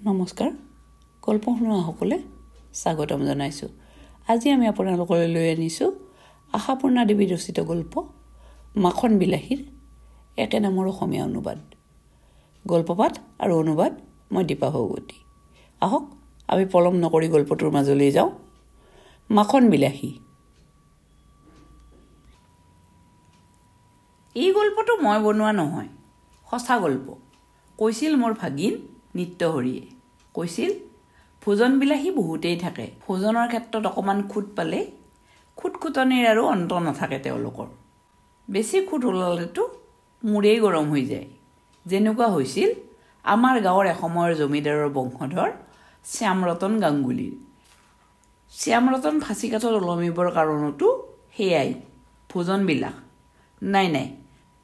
নমস্কাৰ গল্প শুনোৱাসকলে স্বাগতম জনাইছোঁ। আজি আমি আপোনালোকলৈ লৈ আনিছোঁ আশাপূৰ্ণা দেৱী ৰচিত গল্প মাখন বিলাহীৰ একে নামৰ অসমীয়া অনুবাদ। গল্পপাঠ আৰু অনুবাদ মই দীপা ভগৱতী। আহক আমি পলম নকৰি গল্পটোৰ মাজলৈ যাওঁ। মাখন বিলাহী। এই গল্পটো মই বনোৱা নহয়, সঁচা গল্প। কৈছিল মোৰ ভাগিন নিত্যহৰিয়ে। কৈছিল ভোজন বিলাহী বহুতেই থাকে, ভোজনৰ ক্ষেত্ৰত অকণমান খুট পালে খুটখুটনিৰ আৰু অন্ত নাথাকে তেওঁলোকৰ। বেছি খুট ওলালেতো মূৰেই গৰম হৈ যায়। যেনেকুৱা হৈছিল আমাৰ গাঁৱৰ এসময়ৰ জমিদাৰৰ বংশধৰ শ্যামৰতন গাংগুলীৰ। শ্যামৰতন ফাঁচীকাঠত ওলমিবৰ কাৰণতো সেয়াই ভোজন বিলাস। নাই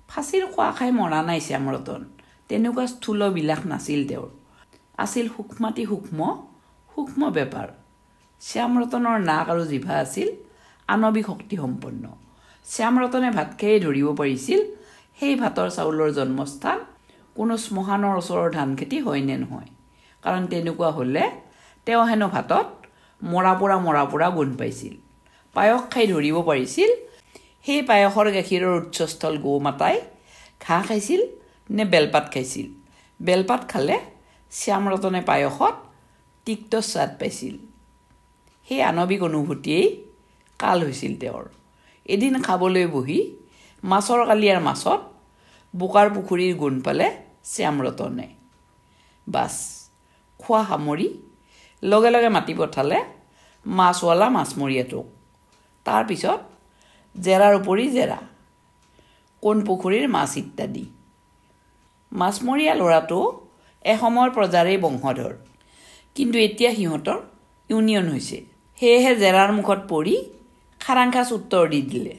ফাঁচীৰ খোৱা খাই মৰা নাই শ্যামৰতন। তেনেকুৱা স্থূল বিলাস নাছিল তেওঁৰ। আছিল সূক্ষ্মাতি সূক্ষ্ম বেপাৰ। শ্যামৰতনৰ নাক আৰু জিভা আছিল আণৱিক শক্তিসম্পন্ন। শ্যামৰতনে ভাত খায়ে ধৰিব পাৰিছিল সেই ভাতৰ চাউলৰ জন্মস্থান কোনো শ্মশানৰ ওচৰৰ ধান খেতি হয় নে নহয়। কাৰণ তেনেকুৱা হ'লে তেওঁ হেনো ভাতত মৰা পোৰা গোন্ধ পাইছিল। পায়স খাই ধৰিব পাৰিছিল সেই পায়সৰ গাখীৰৰ উৎসস্থল গৌ মাতাই ঘাঁহ খাইছিল নে বেলপাত খাইছিল। বেলপাত খালে শ্যামৰতনে পায়সত তিক্ত স্বাদ পাইছিল। সেই আণৱিক অনুভূতিয়েই কাল হৈছিল তেওঁৰ। এদিন খাবলৈ বহি মাছৰ কালিয়াৰ মাছত বোকাৰ পুখুৰীৰ গোন্ধ পালে শ্যামৰতনে। বাছ খোৱা সামৰি লগে লগে মাতি পঠালে মাছৱালা মাছমৰীয়াটোক। তাৰপিছত জেৰাৰ উপৰি জেৰা, কোন পুখুৰীৰ মাছ ইত্যাদি। মাছমৰীয়া ল'ৰাটো এসময়ৰ প্ৰজাৰেই বংশধৰ, কিন্তু এতিয়া সিহঁতৰ ইউনিয়ন হৈছে। সেয়েহে জেৰাৰ মুখত পৰি খাৰাংখাচ উত্তৰ দি দিলে,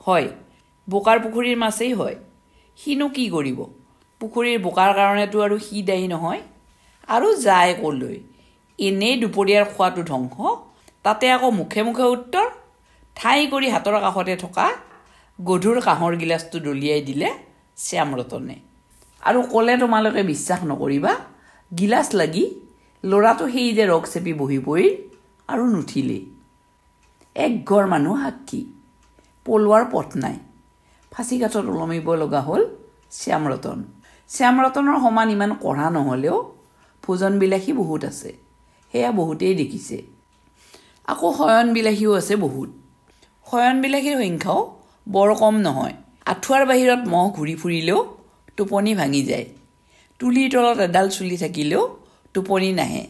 হয় বোকাৰ পুখুৰীৰ মাছেই হয়। সিনো কি কৰিব, পুখুৰীৰ বোকাৰ কাৰণেতো আৰু সি দায়ী নহয়। আৰু যায় ক'লৈ, এনেই দুপৰীয়াৰ খোৱাটো ধ্বংস, তাতে আকৌ মুখে মুখে উত্তৰ। ঠাই কৰি হাতৰ কাষতে থকা গধুৰ কাঁহৰ গিলাচটো দলিয়াই দিলে শ্যামৰতনে। আৰু ক'লে তোমালোকে বিশ্বাস নকৰিবা, গিলাচ লাগি ল'ৰাটো সেই যে ৰগ চেপি বহি পৰিল আৰু নুঠিলেই। একঘৰ মানুহ সাক্ষী, পলোৱাৰ পথ নাই। ফাঁচীকাঠত ওলমিব লগা হ'ল শ্যামৰতন। শ্যামৰতনৰ সমান ইমান কঢ়া নহ'লেও ভোজন বিলাহী বহুত আছে, সেয়া বহুতেই দেখিছে। আকৌ শয়ন বিলাহীও আছে বহুত। শয়ন বিলাহীৰ সংখ্যাও বৰ কম নহয়। আঁঠুৱাৰ বাহিৰত মহ ঘূৰি ফুৰিলেও টোপনি ভাঙি যায়। তুলিৰ তলত এডাল চুলি থাকিলেও টোপনি নাহে।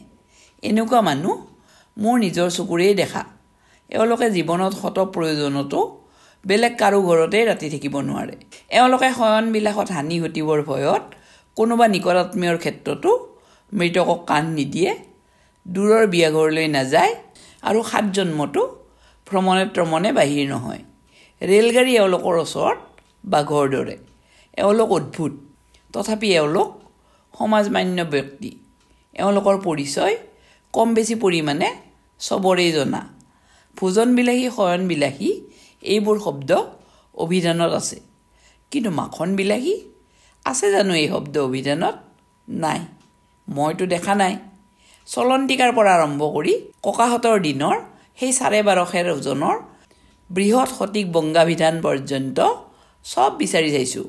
এনেকুৱা মানুহ মোৰ নিজৰ চকুৰেই দেখা। এওঁলোকে জীৱনত শত প্ৰয়োজনতো বেলেগ কাৰো ঘৰতেই ৰাতি থাকিব নোৱাৰে। এওঁলোকে শয়নবিলাসত হানি ঘটিবৰ ভয়ত কোনোবা নিকটাত্মীয়ৰ ক্ষেত্ৰতো মৃতকক কাণ নিদিয়ে, দূৰৰ বিয়াঘৰলৈ নাযায় আৰু 7 জন্মতো ভ্ৰমণে বাহিৰ নহয়। ৰেলগাড়ী এওঁলোকৰ ওচৰত বাঘৰ দৰে। এওঁলোক অদ্ভুত, তথাপি এওঁলোক সমাজমান্য ব্যক্তি। এওঁলোকৰ পৰিচয় কম বেছি পৰিমাণে চবৰেই জনা। ভোজন বিলাহী, শয়ন বিলাহী এইবোৰ শব্দ অভিধানত আছে, কিন্তু মাখন বিলাহী আছে জানো এই শব্দ অভিধানত? নাই, মইতো দেখা নাই। চলন্তিকাৰ পৰা আৰম্ভ কৰি ককাহঁতৰ দিনৰ সেই 12.5 ওজনৰ বৃহৎ সঠিক বংগাভিধান পৰ্যন্ত চব বিচাৰি চাইছোঁ,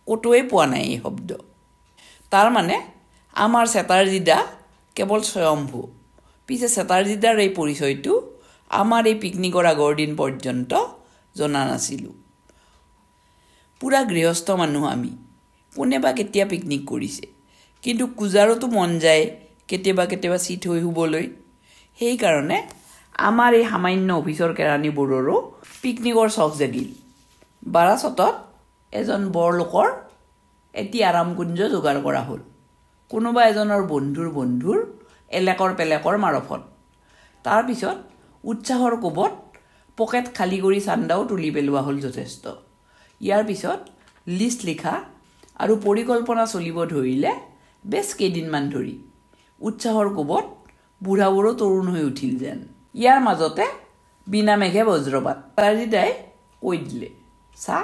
ক'তোৱেই পোৱা নাই এই শব্দ। তাৰমানে আমাৰ চেতাৰজী দা কেৱল স্বয়ম্ভু। পিছে চেতাৰজী দাৰ এই পৰিচয়টো আমাৰ এই পিকনিকৰ আগৰ দিন পৰ্যন্ত জনা নাছিলোঁ। পূৰা গৃহস্থ মানুহ আমি, কোনে বা কেতিয়া পিকনিক কৰিছে। কিন্তু কুজাৰতো মন যায় কেতিয়াবা চিট হৈ শুবলৈ। সেইকাৰণে আমাৰ এই সামান্য অফিচৰ কেৰাণীবোৰৰো পিকনিকৰ চখ জাগিল। বাৰাচতত এজন বৰলোকৰ এটি আৰামকুঞ্জ যোগাৰ কৰা হ'ল, কোনোবা এজনৰ বন্ধুৰ এলেকৰ মাৰফত। তাৰপিছত উৎসাহৰ কোবত পকেট খালী কৰি চান্দাও তুলি পেলোৱা হ'ল যথেষ্ট। ইয়াৰ পিছত লিষ্ট লিখা আৰু পৰিকল্পনা চলিব ধৰিলে বেছ কেইদিনমান ধৰি। উৎসাহৰ কোবত বুঢ়াবোৰো তৰুণ হৈ উঠিল যেন। ইয়াৰ মাজতে বিনা মেঘে বজ্ৰপাত। চেতাৰজীদাই কৈ দিলে, চা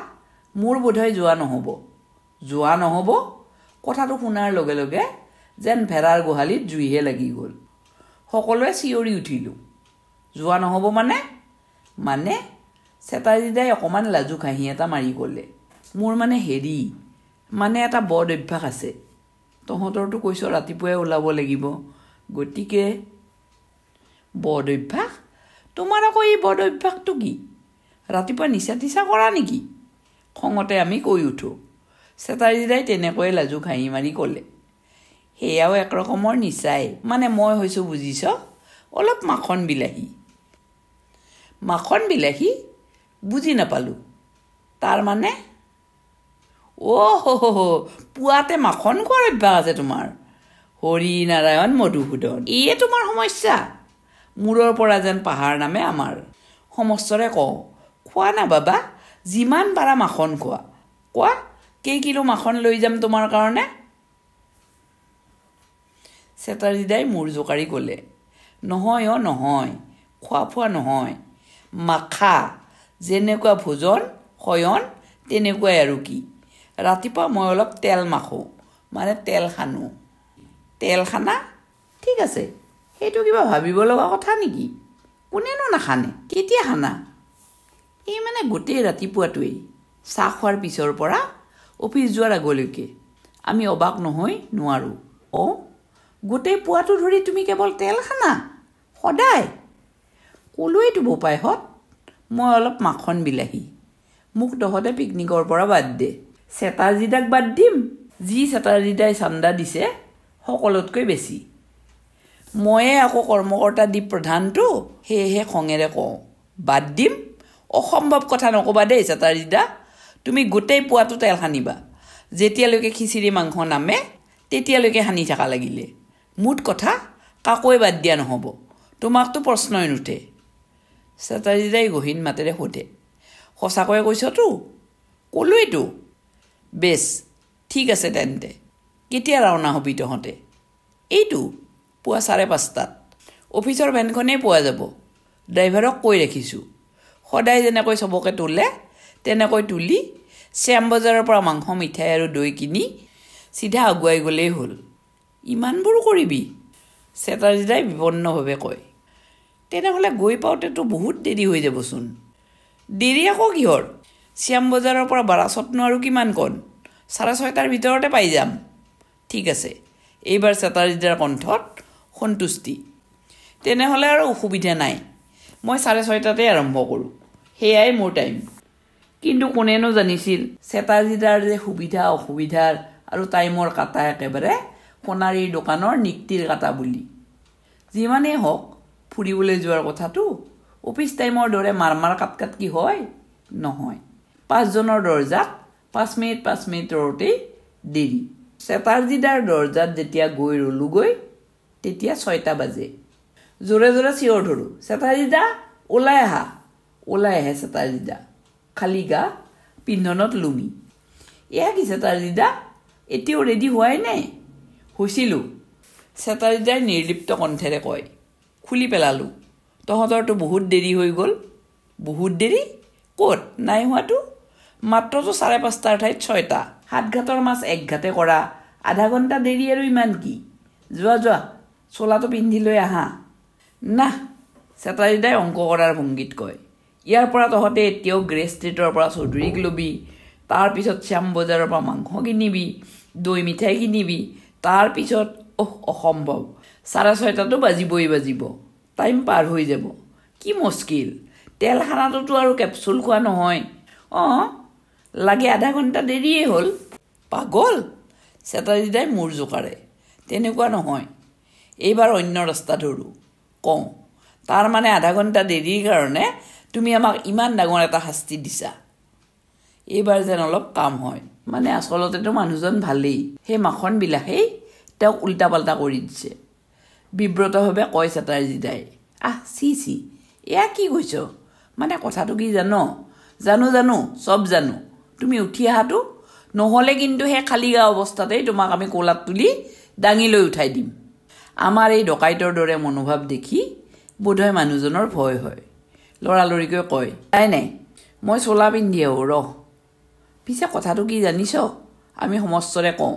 মোৰ বোধহয় যোৱা নহ'ব। কথাটো শুনাৰ লগে লগে যেন ভেড়াৰ গোহালিত জুইহে লাগি গ'ল। সকলোৱে চিঞৰি উঠিলোঁ। যোৱা নহ'ব মানে চেতাৰীদাই অকণমান লাজুক হাঁহি এটা মাৰি ক'লে, মোৰ এটা বদ অভ্যাস আছে। তহঁতৰতো কৈছ ৰাতিপুৱাই ওলাব লাগিব, গতিকে বদ অভ্যাস? তোমাৰ আকৌ এই বদ অভ্যাসটো কি? ৰাতিপুৱা নিচা তিচা কৰা নেকি? খঙতে আমি কৈ উঠোঁ। চেতাৰীদাই তেনেকৈয়ে লাজুক হাঁহি মাৰি ক'লে, সেয়াও এক ৰকমৰ নিচাই, মই হৈছোঁ বুজিছ অলপ মাখন বিলাহী। মাখন বিলাহী? বুজি নাপালোঁ। তাৰ পুৱাতে মাখন খোৱাৰ অভ্যাস আছে তোমাৰ? হৰি নাৰায়ণ মধুসূদন, এয়ে তোমাৰ সমস্যা। মূৰৰ পৰা যেন পাহাৰ নামে আমাৰ। সমস্তৰে কওঁ, খোৱা না বাবা, যিমান পাৰা মাখন খোৱা। কোৱা, কেই কিলো মাখন লৈ যাম তোমাৰ কাৰণে? চেতাৰীদাই মূৰ জোকাৰি ক'লে, নহয় নহয়, খোৱা নহয়, মাখা। যেনেকুৱা ভোজন শয়ন তেনেকুৱাই আৰু কি। ৰাতিপুৱা মই অলপ তেল মাখোঁ, তেল সানো। তেল খানা? ঠিক আছে, সেইটো কিবা ভাবিব লগা কথা নেকি? কোনেনো নাখানে? কেতিয়া খানা? এই গোটেই ৰাতিপুৱাটোৱেই, চাহ খোৱাৰ পিছৰ পৰা অফিচ যোৱাৰ আগলৈকে। আমি অবাক নহৈ নোৱাৰোঁ। গোটেই পুৱাটো ধৰি তুমি কেৱল তেল খানা? সদায়? ক'লোৱেইতো বোপাইহঁত, মই অলপ মাখন বিলাহী। মোক তহঁতে পিকনিকৰ পৰা বাদ দে। চেতাৰজিদাক বাদ দিম? যি চেতাৰজিদাই চান্দা দিছে সকলোতকৈ বেছি। ময়ে আকৌ কৰ্মকৰ্তা দ্বীপ প্ৰধানটো, সেয়েহে খঙেৰে কওঁ, বাদ দিম? অসম্ভৱ কথা নক'বা দেই চেতাৰজিদা। তুমি গোটেই পুৱাটো তেল সানিবা। যেতিয়ালৈকে খিচিৰি মাংস নামে তেতিয়ালৈকে সানি থকা লাগিলে। মুঠ কথা কাকোৱে বাদ দিয়া নহ'ব। তোমাকতো প্ৰশ্নই নুঠে। চেতাৰজিদাই গহীন মাতেৰে সোধে, সঁচাকৈয়ে কৈছতো? ক'লোৱেইতো। বেছ, ঠিক আছে তেন্তে। কেতিয়া ৰাওনা হ'বি তহঁতে? এইটো পুৱা 5:30। অফিচৰ ভেনখনেই পোৱা যাব। ড্ৰাইভাৰক কৈ ৰাখিছোঁ। সদায় যেনেকৈ চবকে তোলে তেনেকৈ তুলি শ্যামবজাৰৰ পৰা মাংস, মিঠাই আৰু দৈ কিনি চিধা আগুৱাই গ'লেই হ'ল। ইমানবোৰ কৰিবি? চেতাৰজিদাই বিপন্নভাৱে কয়। তেনেহ'লে গৈ পাওঁতেতো বহুত দেৰি হৈ যাবচোন। দেৰি আকৌ কিহৰ? শ্যামবজাৰৰ পৰা বাৰাচতনো আৰু কিমান কণ? 6:30 ভিতৰতে পাই যাম। ঠিক আছে। এইবাৰ চেতাৰজিদাৰ কণ্ঠত সন্তুষ্টি। তেনেহ'লে আৰু অসুবিধা নাই, মই 6:30 আৰম্ভ কৰোঁ। সেয়াই মোৰ টাইম। কিন্তু কোনেনো জানিছিল চেতাৰজিদাৰ যে সুবিধা অসুবিধাৰ আৰু টাইমৰ কাটা একেবাৰে সোণাৰীৰ দোকানৰ নিক্তিৰ কাটা বুলি। যিমানেই হওক, ফুৰিবলৈ যোৱাৰ কথাটো অফিচ টাইমৰ দৰে মাৰ কাট কি হয়? নহয়। 5জনৰ দৰ্জাত 5 মিনিট ৰওঁতেই দেৰি। চেতাৰজিদাৰ দৰ্জাত যেতিয়া গৈ ৰলোগৈ তেতিয়া 6টা বাজে। জোৰে জোৰে চিঞৰ ধৰোঁ, চেতাৰজিদা ওলাই আহা। ওলাই আহে চেতাৰজিদা, খালী গা, পিন্ধনত লুঙি। এয়া কি চেতাৰজিদা, এতিয়াও ৰেডি হোৱাই নাই? হৈছিলোঁ, চেতাৰজিদাই নিৰ্লিপ্ত কণ্ঠেৰে কয়। খুলি পেলালোঁ। তহঁতৰতো বহুত দেৰি হৈ গ'ল। বহুত দেৰি? ক'ত? নাই হোৱাটো। মাত্ৰতো 5:30 ঠাইত 6টা। 7 ঘাটৰ মাছ 1 ঘাটে কৰা, আধা ঘণ্টা দেৰি আৰু ইমান কি? যোৱা, চোলাটো পিন্ধি লৈ আহা। না, চেতাৰজিদাই অংক কৰাৰ ভংগীত কয়। ইয়াৰ পৰা তহঁতে এতিয়াও গ্ৰে ষ্ট্ৰীটৰ পৰা চৌধুৰীক ল'বি, তাৰপিছত শ্যামবজাৰৰ পৰা মাংস কিনিবি, দৈ মিঠাই কিনিবি, তাৰপিছত অসম্ভৱ, 6:30টো বাজিব। টাইম পাৰ হৈ যাব। কি মুস্কিল। তেল খানাটোতো আৰু কেপচুল খোৱা নহয়। লাগে আধা ঘণ্টা দেৰিয়ে হ'ল। পাগল? চেতাৰজিদাই মূৰ জোকাৰে। তেনেকুৱা নহয়, এইবাৰ অন্য ৰাস্তা ধৰোঁ। কওঁ, তাৰ আধা ঘণ্টা দেৰিৰ কাৰণে তুমি আমাক ইমান ডাঙৰ এটা শাস্তি দিছা। এইবাৰ যেন অলপ কাম হয়। আচলতেতো মানুহজন ভালেই, সেই মাখন বিলাহেই তেওঁক উল্টা পাল্টা কৰি দিছে। বিব্ৰতভাৱে কয় চেতাৰজিদাই। চি, এয়া কি কৈছ? কথাটো কি জানো? জানো, চব জানো। তুমি উঠি আহাতো, নহ'লে কিন্তু সেই খালী গা অৱস্থাতেই তোমাক আমি কোলাত তুলি দাঙি লৈ উঠাই দিম। আমাৰ এই ডকাইতৰ দৰে মনোভাৱ দেখি বোধহয় মানুহজনৰ ভয় হয়। লৰালৰিকৈ কয়, নাই, মই চোলা পিন্ধি আহোঁ, ৰহ। পিছে কথাটো কি জানিছ? আমি সমস্তৰে কওঁ,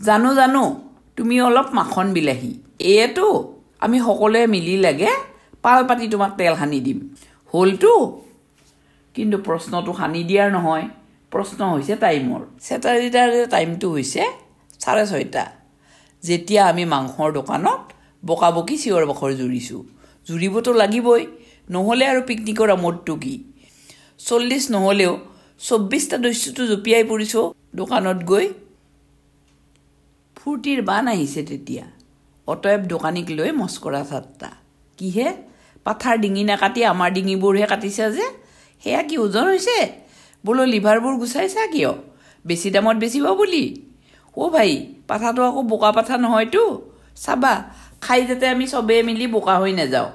জানো, তুমি অলপ মাখন বিলাহী এটো আমি সকলোৱে মিলি লাগে পাল পাতি তোমাক তেল সানি দিম হলটো কিন্তু প্ৰশ্নটো সানি দিয়াৰ নহয় প্ৰশ্ন হৈছে টাইমৰ চেটাৰডেৰ টাইমটো হৈছে 6:30 যেতিয়া আমি মাংসৰ দোকানত বকাবকি চিঞৰ বখৰ জুৰিছো জুৰিবতো লাগিবই নহলে আৰু পিকনিকৰ আমোদটো কি 40 নহলেও 24টা দস্যুটো জপিয়াই পৰিছো দোকানত গৈ ফুৰ্তিৰ বান আহিছে তেতিয়া অতএব দোকানীক লৈ মস্কৰা ঠাট্টা কিহে পাথাৰ ডিঙি নাকাটি আমাৰ ডিঙিবোৰহে কাটিছে যে হেয়া কি ওজন হৈছে বোলো লিভাৰবোৰ গুচাইছা কিয় বেছি দামত বেচিব বুলি ও ভাই পাথাটো আকৌ বোকা পাথা নহয়তো চাবা খাই যাতে আমি সবে মিলি বোকা হৈ নাযাওঁ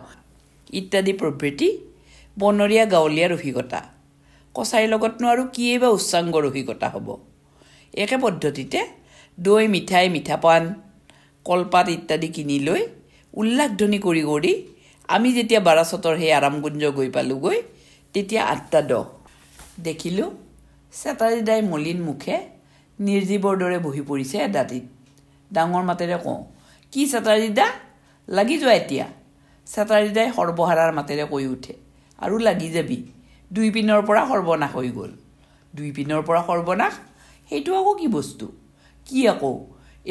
ইত্যাদি প্ৰবৃত্তি বনৰীয়া গাঁৱলীয়া ৰসিকতা কচাইৰ লগতনো আৰু কিয়ে বা উচ্চাংগ ৰসিকতা হ'ব একে পদ্ধতিতে দৈ মিঠাই মিঠাপান কলপাত ইত্যাদি কিনি লৈ উল্লাসধ্বনি কৰি কৰি আমি যেতিয়া বাৰাসতৰ সেই আৰামগুঞ্জ গৈ পালোগৈ তেতিয়া 8:10 দেখিলোঁ চেটাৰডাই মলিন মুখে নিৰ্জীৱৰ দৰে বহি পৰিছে এদাতিত ডাঙৰ মাতেৰে কওঁ কি চেটাৰডা লাগি যোৱা এতিয়া চেটাৰডাই সৰ্বহাৰাৰ মাতেৰে কৈ উঠে আৰু লাগি যাবি দুই পিনৰ পৰা সৰ্বনাশ হৈ গ'ল দুই পিনৰ পৰা সৰ্বনাশ সেইটো আকৌ কি বস্তু কি আকৌ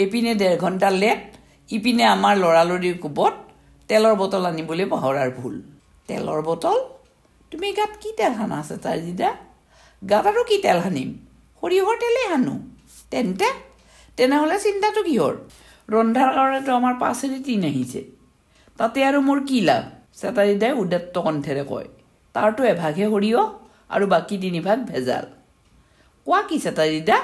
এপিনে 1.5 ঘণ্টা লেট ইপিনে আমাৰ লৰালৰিৰ কোবত তেলৰ বটল আনিবলৈ পাহৰাৰ ভুল তেলৰ বটল তুমি গাত কি তেল হানা আছে চেটাৰডা গাত আৰু কি তেল হানিম সৰিয়হৰ তেলে হানো তেনেহ'লে চিন্তাটো কিহৰ ৰন্ধাৰ কাৰণেতো আমাৰ 5 টিন আহিছে তাতে আৰু মোৰ কি লাভ চেটাৰডাই উদাত্ত কণ্ঠেৰে কয় তাৰটো এভাগহে সৰিয়হ আৰু বাকী 3 ভাগ ভেজাল কোৱা কি চেটাৰডা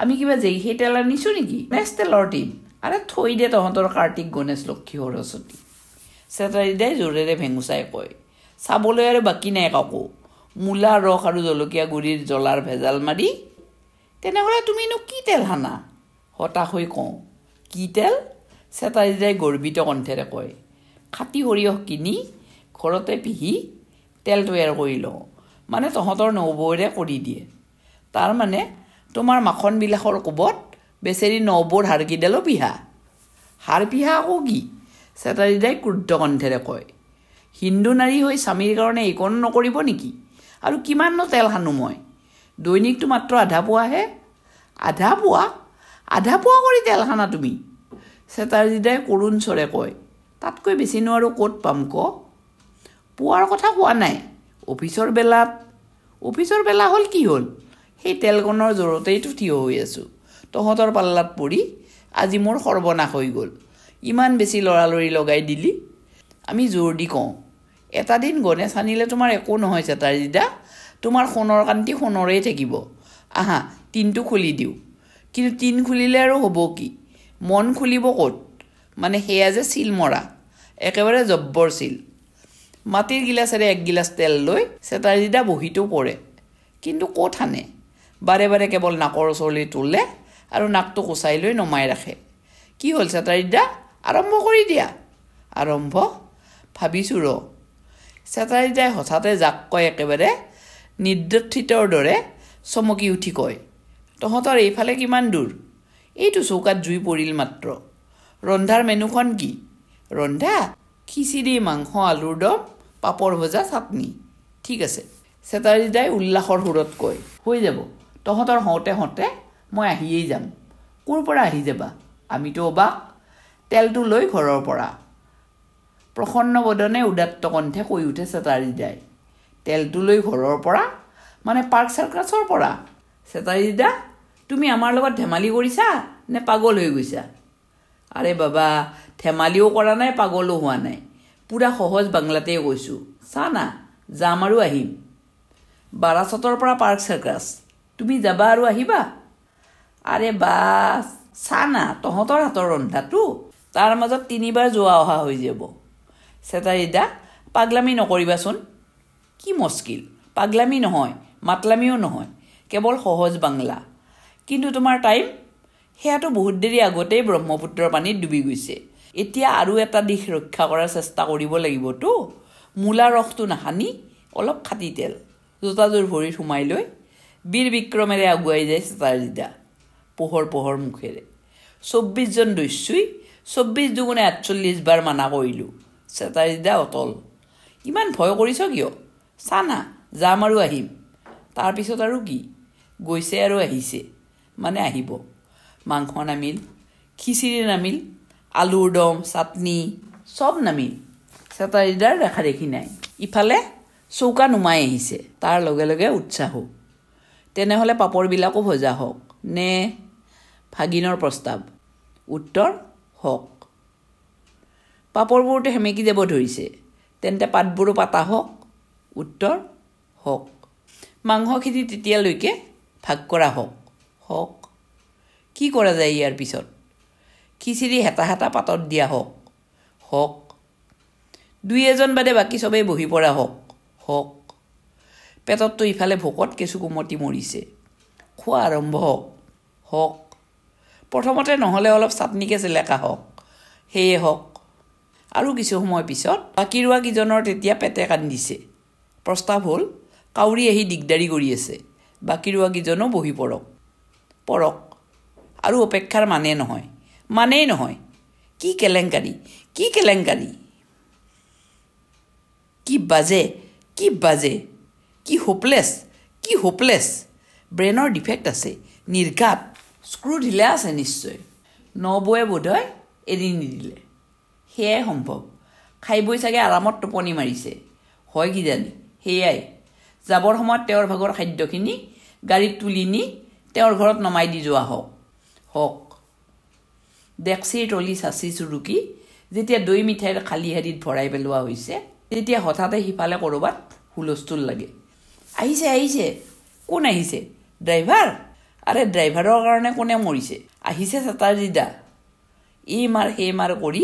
আমি কিবা যেই সেই তেল আনিছোঁ নেকি নেক্সট তেলৰ টিন আৰে থৈ দে তহঁতৰ কাৰ্তিক গণেশ লক্ষী সৰস্বতী চেটাৰডাই জোৰেৰে ভেঙুচাই কয় চাবলৈ আৰু বাকী নাই কাকো মূলা ৰস আৰু জলকীয়া গুড়িৰ জ্বলাৰ ভেজাল মাৰি তেনেহ'লে তুমিনো কি তেল হানা হতাশ হৈ কওঁ কি তেল চেটাৰডাই গৰ্বিত কণ্ঠেৰে কয় খাটি সৰিয়হ কিনি ঘৰতে পিহি তেল তৈয়াৰ কৰি লওঁ মানে তহঁতৰ নবৌৰে কৰি দিয়ে তাৰ মানে তোমাৰ মাখন বিলাসৰ কোবত বেচেৰি নবৌৰ হাড়কিডালো পিহা হাড় পিহা আকৌ কি চেটাৰডাই ক্ৰুদ্ধ কণ্ঠেৰে কয় হিন্দু নাৰী হৈ স্বামীৰ কাৰণে এইকণ নকৰিব নেকি আৰু কিমাননো তেল সানো মই দৈনিকটো মাত্ৰ আধা পোৱাহে আধা পোৱা কৰি তেল সানা তুমি চেটাৰডাই কৰুণ স্বৰে কয় তাতকৈ বেছিনো আৰু ক'ত পাম ক পোৱাৰ কথা কোৱা নাই অফিচৰ বেলা হ'ল কি হ'ল সেই তেলকণৰ জোৰতেইতো থিয় হৈ আছোঁ তহঁতৰ পাল্লাত পৰি আজি মোৰ সৰ্বনাশ হৈ গ'ল ইমান বেছি লৰালৰি লগাই দিলি আমি জোৰ দি কওঁ এটা দিন গণেশ আনিলে তোমাৰ একো নহয় চেটাৰডা তোমাৰ সোণৰ কান্তি সোণৰেই থাকিব আহা টিনটো খুলি দিওঁ কিন্তু টিন খুলিলে আৰু হ'ব কি মন খুলিব ক'ত মানে সেয়া যে চিল মৰা একেবাৰে জব্বৰ চিল মাটিৰ গিলাচেৰে 1 গিলাচ তেল লৈ চেটাৰডা বহিটো পৰে কিন্তু ক'ত হানে বাৰে বাৰে কেৱল নাকৰ ওচৰলৈ তোলে আৰু নাকটো কোচাই লৈ নমাই ৰাখে কি হ'ল চেটাৰডা আৰম্ভ কৰি দিয়া আৰম্ভ ভাবিছোঁ ৰ চেটাৰডাই হঠাতে জাক কয় একেবাৰে নিদ্ৰথিতৰ দৰে চমকি উঠি কয় তহঁতৰ এইফালে কিমান দূৰ এইটো চৌকাত জুই পৰিল মাত্ৰ ৰন্ধাৰ মেনুখন কি ৰন্ধা খিচিৰি মাংস আলুৰ দম পাপৰ ভজা চাটনি ঠিক আছে চেটাৰডাই উল্লাসৰ সুৰত কয় হৈ যাব তহঁতৰ হওঁতে মই আহিয়েই যাম ক'ৰ পৰা আহি যাবা আমিতো অবাক তেলটো লৈ ঘৰৰ পৰা প্ৰসন্ন বদনে উদাত্ত কণ্ঠে কৈ উঠে চেটাৰডাই তেলটো লৈ ঘৰৰ পৰা মানে পাৰ্ক চাৰ্কাছৰ পৰা চেটাৰডা তুমি আমাৰ লগত ধেমালি কৰিছা নে পাগল হৈ গৈছা আৰে বাবা ধেমালিও কৰা নাই পাগলো হোৱা নাই পুৰা সহজ বাংলাতেই কৈছোঁ চা না যাম আৰু আহিম বাৰাসতৰ পৰা পাৰ্ক চাৰ্কাছ তুমি যাবা আৰু আহিবা আৰে বাছ চা না তহঁতৰ হাতৰ ৰন্ধাটো তাৰ মাজত 3 বাৰ যোৱা অহা হৈ যাব চেটাৰডা পাগলামি নকৰিবাচোন কি মুস্কিল পাগলামি নহয় মাতলামিও নহয় কেৱল সহজ বাংলা কিন্তু তোমাৰ টাইম সেয়াটো বহুত দেৰি আগতেই ব্ৰহ্মপুত্ৰৰ পানীত ডুবি গৈছে এতিয়া আৰু এটা দিশ ৰক্ষা কৰাৰ চেষ্টা কৰিব লাগিবতো মূলা ৰসটো নাহানি অলপ খাটি তেল জোতাযোৰ ভৰিত সোমাই লৈ বীৰ বিক্ৰমেৰে আগুৱাই যায় চেটাৰডা পোহৰ মুখেৰে 24 জন দস্যুই 24 দুগুণে 48 বাৰ মানা কৰিলোঁ। চেটাৰীদা অতল। ইমান ভয় কৰিছ কিয়? চানা যাম আৰু আহিম। তাৰপিছত আৰু কি? গৈছে আৰু আহিছে, মানে আহিব। মাংস নামিল, খিচিৰি নামিল, আলুৰ দম, চাটনি চব নামিল। চেটাৰীদাৰ দেখা দেখি নাই। ইফালে চৌকা নুমাই আহিছে, তাৰ লগে লগে উৎসাহো। তেনেহ'লে পাপৰবিলাকো ভজা হওক নে? ভাগিনৰ প্ৰস্তাৱ। উত্তৰ হওক। পাপৰবোৰতো সেমেকি যাব ধৰিছে, তেন্তে পাতবোৰো পাতা হওক। উত্তৰ হওক। মাংসখিনি তেতিয়ালৈকে ভাগ কৰা হওক। হওক। কি কৰা যায় ইয়াৰ পিছত? খিচিৰি হেতা হেতা পাতত দিয়া হওক। হওক। 2-এজন বাদে বাকী চবেই বহি পৰা হওক। হওক। পেটততো ইফালে ভোকত কেঁচু কুমতি মৰিছে, খোৱা আৰম্ভ হওক। হওক। প্ৰথমতে নহ'লে অলপ চাটনিকে চেলেকা হওক। সেয়ে হওক। আৰু কিছু সময় পিছত বাকী ৰোৱা কেইজনৰ তেতিয়া পেটে কান্দিছে। প্ৰস্তাৱ হ'ল, কাউৰী আহি দিগদাৰি কৰি আছে, বাকী ৰোৱা কেইজনো বহি পৰক। পৰক। আৰু অপেক্ষাৰ মানেই নহয়। কি কেলেংকাৰী, কি কেলেংকাৰী! কি বাজে, কি হোপলেছ! ব্ৰেইনৰ ডিফেক্ট আছে, নিৰ্ঘাত। স্ক্ৰু ঢিলা আছে নিশ্চয়। নবৌৱে বোধহয় এৰি নিদিলে। সেয়াই সম্ভৱ। খাই বৈ চাগে আৰামত টোপনি মাৰিছে, হয় কিজানি। সেয়াই। যাবৰ সময়ত তেওঁৰ ভাগৰ খাদ্যখিনি গাড়ীত তুলি নি তেওঁৰ ঘৰত নমাই দি যোৱা হওক। হওক। ডেক্সিৰ তলি চাচি চুৰুকি যেতিয়া দৈ মিঠাইৰ খালী হাৰিত ভৰাই পেলোৱা হৈছে, তেতিয়া হঠাতে সিফালে ক'ৰবাত হুলস্থুল লাগে। আহিছে। কোন আহিছে? ড্ৰাইভাৰ? আৰে ড্ৰাইভাৰৰ কাৰণে কোনে মৰিছে? আহিছে চেটাৰীদা। এই মাৰ সেই মাৰ কৰি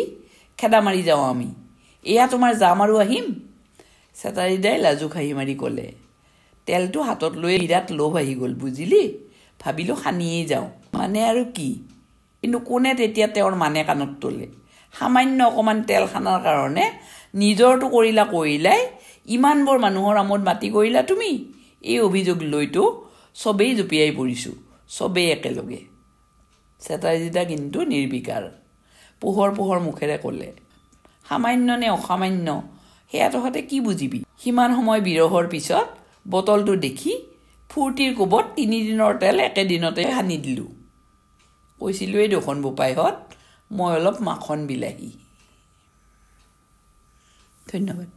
খেদা মাৰি যাওঁ আমি। এয়া তোমাৰ যাম আৰু আহিম। চেটাৰীদাই লাজুক হাঁহি মাৰি ক'লে। তেলটো হাতত লৈ বিৰাট লোভ আহি গ'ল বুজিলি। ভাবিলোঁ সানিয়েই যাওঁ। মানে আৰু কি? কিন্তু কোনে তেতিয়া তেওঁৰ মানে কাণত তোলে? সামান্য অকণমান তেল সানাৰ কাৰণে নিজৰটো কৰিলাই ইমানবোৰ মানুহৰ আমোদ মাতি কৰিলা তুমি। এই অভিযোগ লৈতো চবেই জঁপিয়াই পৰিছোঁ, চবেই একেলগে। চেটাৰীদা কিন্তু নিৰ্বিকাৰ। পোহৰ মুখেৰে ক'লে, সামান্য নে অসামান্য সেয়া তহঁতে কি বুজিবি? সিমান সময় বিৰহৰ পিছত বটলটো দেখি ফূৰ্তিৰ কোবত 3 দিনৰ তেল একেদিনতে সানি দিলোঁ। কৈছিলোঁৱেই দেখোন বোপাইহঁত, মই অলপ মাখন বিলাহী। ধন্যবাদ।